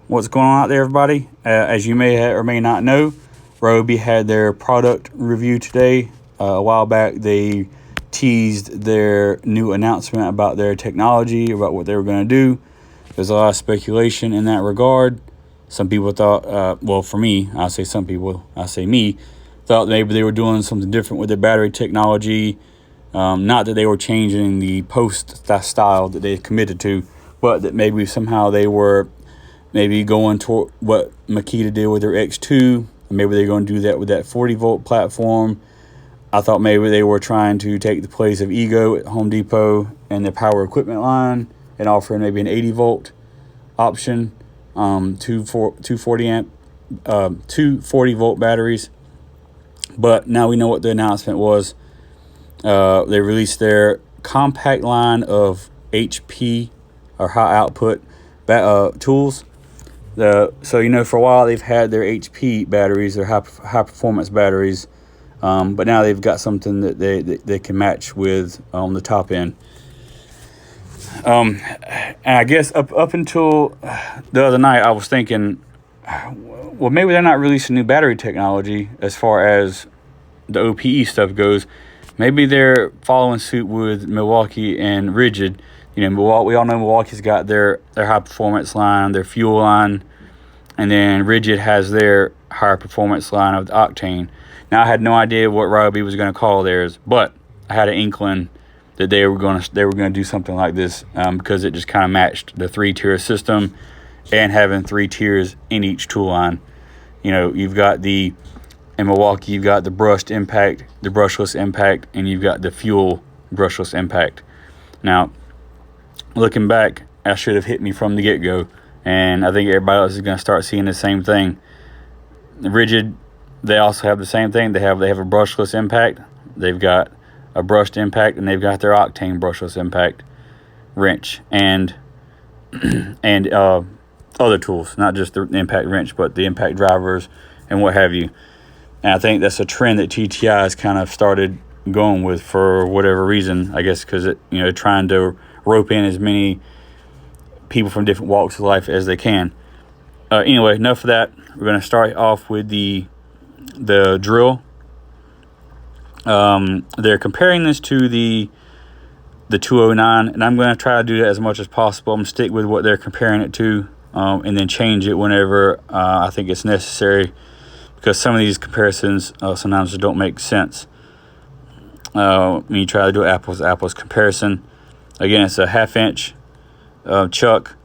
What's going on out there, everybody? As you may or may not know, Ryobi had their product review today. A while back, they teased their new announcement about their technology, about what they were going to do. There's a lot of speculation in that regard. Some people thought, well, for me, I say some people, I say me, thought maybe they were doing something different with their battery technology. Not that they were changing the post style that they committed to, but that maybe somehow they were maybe going toward what Makita did with their X2. Maybe they're going to do that with that 40-volt platform. I thought maybe they were trying to take the place of Ego at Home Depot and their power equipment line and offer maybe an 80-volt option, two 40-volt batteries. But now we know what the announcement was. They released their compact line of HP or high output tools. So for a while they've had their HP batteries, their high performance batteries, but now they've got something that they can match with on the top end. And I guess up until the other night, I was thinking, well, maybe they're not releasing new battery technology as far as the OPE stuff goes. Maybe they're following suit with Milwaukee and Rigid. Milwaukee, we all know Milwaukee's got their high performance line, their fuel line, and then Rigid has their higher performance line of the Octane. Now, I had no idea what Ryobi was going to call theirs, but I had an inkling that they were going to do something like this because it just kind of matched the 3-tier system and having 3 tiers in each tool line. You've got in Milwaukee, you've got the brushed impact, the brushless impact, and you've got the fuel brushless impact. Now, looking back, that should have hit me from the get-go, and I think everybody else is going to start seeing the same thing. Rigid, they also have the same thing. They have a brushless impact. They've got a brushed impact, and they've got their Octane brushless impact wrench and other tools, not just the impact wrench, but the impact drivers and what have you. And I think that's a trend that TTI has kind of started going with for whatever reason. I guess because trying to rope in as many people from different walks of life as they can. Anyway, enough of that. We're going to start off with the drill. They're comparing this to the 209, and I'm going to try to do that as much as possible. I'm going to stick with what they're comparing it to, and then change it whenever I think it's necessary, because some of these comparisons sometimes just don't make sense. When you try to do an apples comparison, again, it's a 1/2-inch chuck.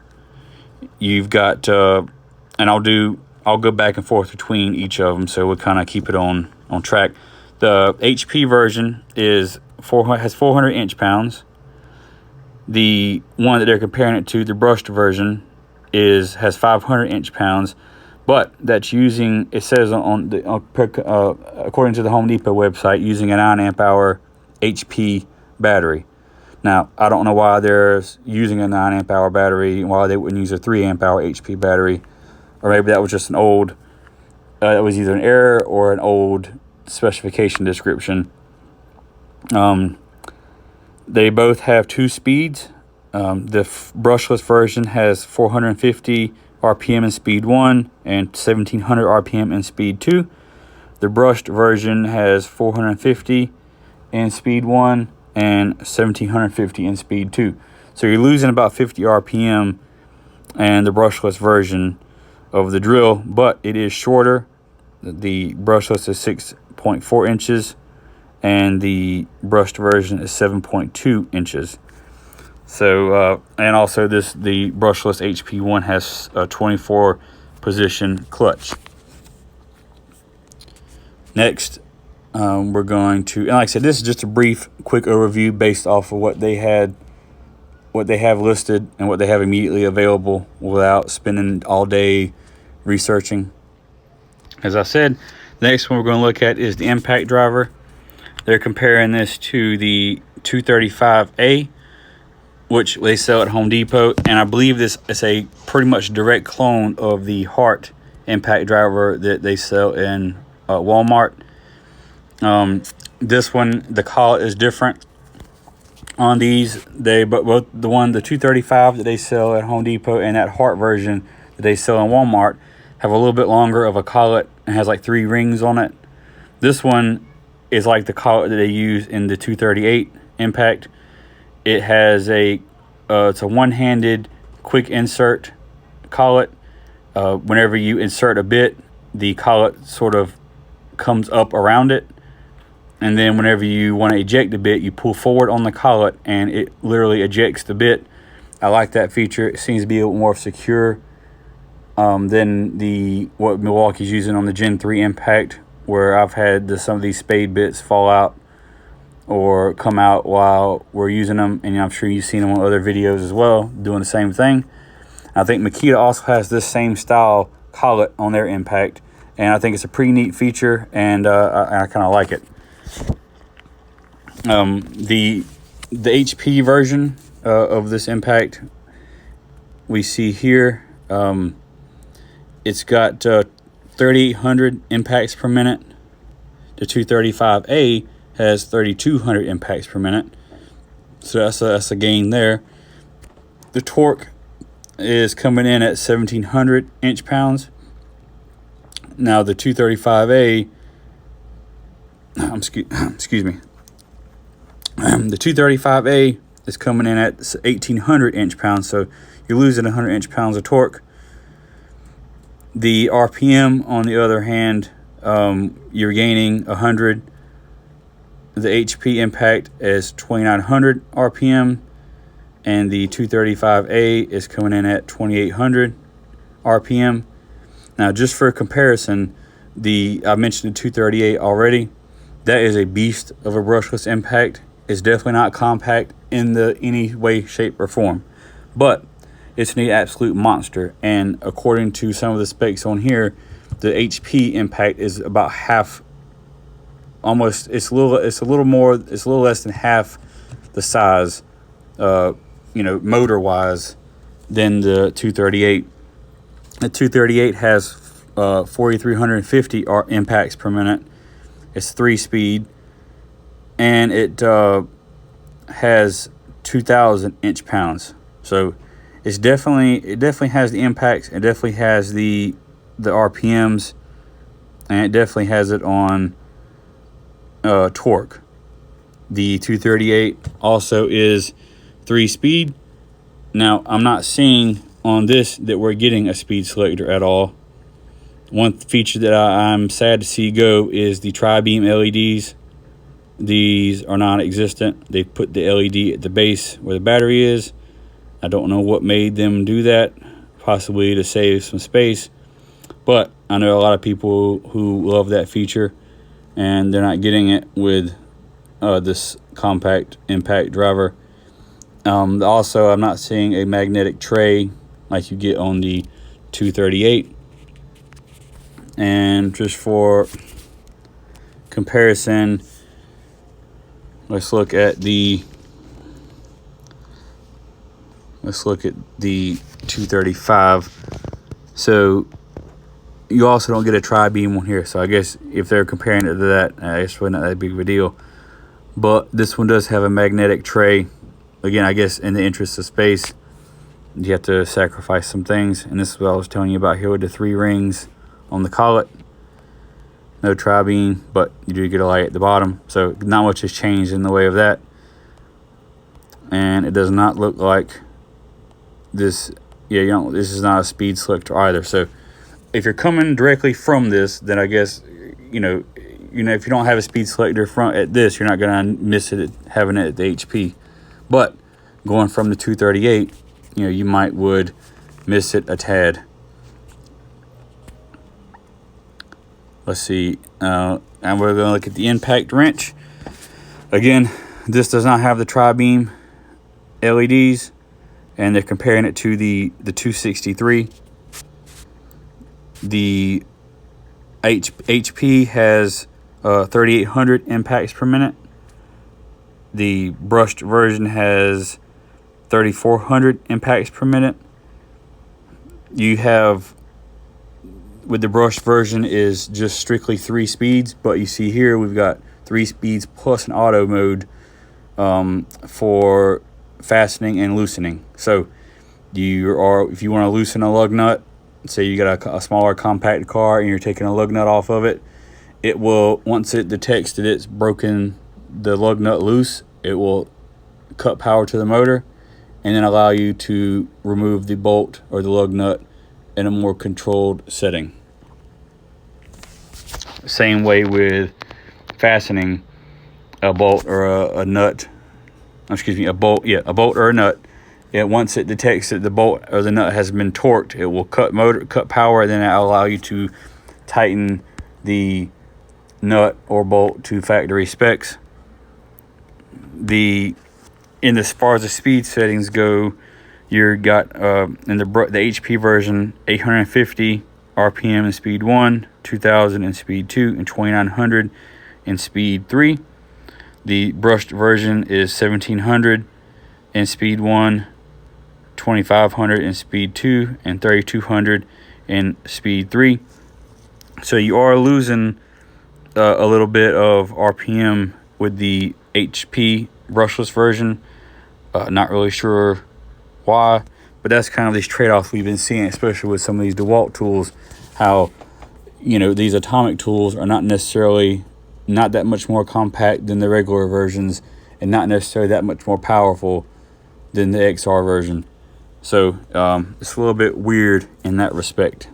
You've got, and I'll go back and forth between each of them, so we'll kind of keep it on track. The HP version has 400 inch-pounds. The one that they're comparing it to, the brushed version, has 500 inch-pounds. But that's using, it says according to the Home Depot website, using a 9 amp hour HP battery. Now, I don't know why they're using a 9 amp hour battery and why they wouldn't use a 3 amp hour HP battery. Or maybe that was just an old, it was either an error or an old specification description. They both have 2 speeds. The brushless version has 450 RPM in speed 1 and 1700 RPM in speed 2. The brushed version has 450 in speed 1 and 1750 in speed 2. So you're losing about 50 RPM and the brushless version of the drill, but it is shorter. The brushless is 6.4 inches and the brushed version is 7.2 inches. So, and also the brushless HP one has a 24 position clutch. Next, we're going to, and like I said, this is just a brief, quick overview based off of what they have listed and what they have immediately available without spending all day researching. As I said, the next one we're going to look at is the impact driver. They're comparing this to the 235A, which they sell at Home Depot, and I believe this is a pretty much direct clone of the Hart impact driver that they sell in Walmart. This one, the collet is different on these. Both the 235 that they sell at Home Depot and that Hart version that they sell in Walmart have a little bit longer of a collet and has like 3 rings on it. This one is like the collet that they use in the 238 Impact. It has it's a one-handed quick insert collet. Whenever you insert a bit, the collet sort of comes up around it, and then whenever you want to eject the bit, you pull forward on the collet and it literally ejects the bit. I like that feature. It seems to be a little more secure than what Milwaukee's using on the Gen 3 Impact, where I've had some of these spade bits fall out or come out while we're using them, and I'm sure you've seen them on other videos as well, doing the same thing. I think Makita also has this same style collet on their Impact, and I think it's a pretty neat feature, and I kind of like it. The HP version of this Impact we see here, it's got 3,800 impacts per minute. The 235A has 3,200 impacts per minute, so that's a gain there. The torque is coming in at 1,700 inch-pounds. Now the 235A, excuse me, the 235A is coming in at 1,800 inch-pounds, so you're losing 100 inch-pounds of torque. The RPM, on the other hand, you're gaining 100. The HP Impact is 2,900 RPM, and the 235A is coming in at 2,800 RPM. Now, just for comparison, I mentioned the 238 already. That is a beast of a brushless Impact. It's definitely not compact in any way, shape, or form, but it's an absolute monster. And according to some of the specs on here, the HP Impact is about half. Almost, it's a little less than half the size, motor wise, than the 238. The 238 has 4,350 impacts per minute. It's 3-speed, and it has 2,000 inch-pounds. So it definitely has the impacts. It definitely has the RPMs, and it definitely has it on torque. The 238 also is 3-speed. Now, I'm not seeing on this that we're getting a speed selector at all. One feature that I'm sad to see go is the tri-beam LEDs. These are non-existent. They put the LED at the base where the battery is. I don't know what made them do that, possibly to save some space, but I know a lot of people who love that feature, and they're not getting it with this compact Impact driver. Also, I'm not seeing a magnetic tray like you get on the 238. And just for comparison, let's look at the 235. So you also don't get a tri-beam on here, so I guess if they're comparing it to that, it's really not that big of a deal. But this one does have a magnetic tray. Again, I guess in the interest of space, you have to sacrifice some things, and this is what I was telling you about here with the 3 rings on the collet. No tri-beam, but you do get a light at the bottom, so not much has changed in the way of that. And it does not look like this. Yeah, this is not a speed selector either. So if you're coming directly from this, then I guess if you don't have a speed selector front at this, you're not gonna miss it having it at the HP. But going from the 238, you would miss it a tad. Let's see, and we're going to look at the impact wrench. Again, this does not have the tri-beam LEDs, and they're comparing it to the 263. The HP has 3,800 impacts per minute. The brushed version has 3,400 impacts per minute. You have, with the brushed version, is just strictly 3 speeds, but you see here we've got 3 speeds plus an auto mode for fastening and loosening. So if you want to loosen a lug nut, say you got a smaller compact car and you're taking a lug nut off of it, it will, once it detects that it's broken the lug nut loose, it will cut power to the motor and then allow you to remove the bolt or the lug nut in a more controlled setting. Same way with fastening a bolt or a nut. Excuse me, a bolt or a nut. Once it detects that the bolt or the nut has been torqued, it will cut power, and then that'll allow you to tighten the nut or bolt to factory specs. As far as the speed settings go, you got in the HP version 850 RPM in speed 1, 2000 in speed 2, and 2900 in speed 3. The brushed version is 1700 in speed 1, 2500 in speed 2, and 3200 in speed 3. So you are losing a little bit of RPM with the HP brushless version. Not really sure why, but that's kind of these trade-offs we've been seeing, especially with some of these DeWalt tools, how these atomic tools are not that much more compact than the regular versions, and not necessarily that much more powerful than the XR version. So it's a little bit weird in that respect.